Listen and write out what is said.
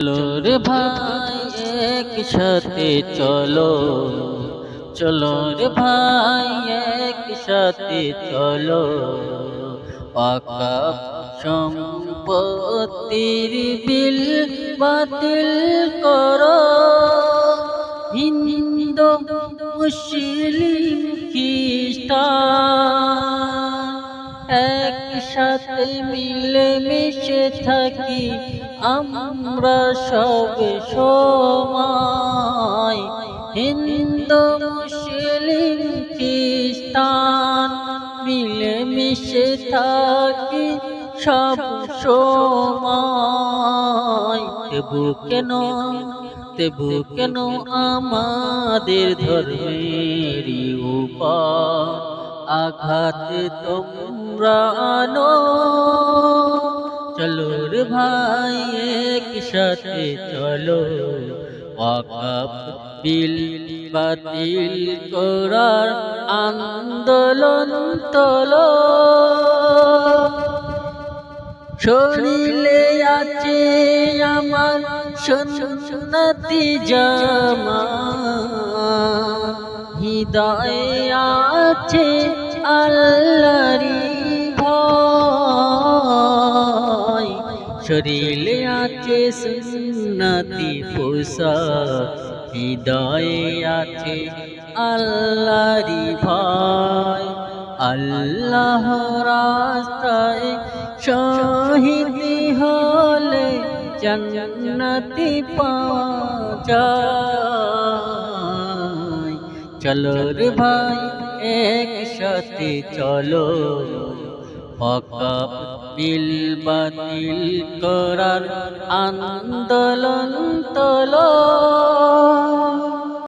চলো রে ভাই একসাথে চলো, চলো রে ভাই একসাথে চলো। ওয়াকফ সম্পত্তির বিল বাতিল করো। হিন্দু মুসলিম খ্রিস্টান একসাথে মিলে মিশে থাকি আমরা সব সময়। হিন্দু মুসলিম খ্রিস্টান মিলে মিশে থাকি সব সময়। তবু কেন আমাদের ধর্মের উপর আঘাত তোমরা আনো। চলো রে ভাই একসাথে চলো, ওয়াকফ বিল বাতিল করার আন্দোলন তোলো। শরীরে আছে আমার সুন্নতি জামা, হৃদয়ে আছে আল্লাহরি ভয়। শরীরে আছে সুন্নতি পোশাক, হৃদয়ে আছে আল্লাহরি ভয়। আল্লাহ রাস্তায় শহীদ হলে জান্নাতি পাওয়া যায়। চলো রে ভাই একসাথে চলো, ওয়াকফ বিল বাতিল করার আন্দোলন তোলো।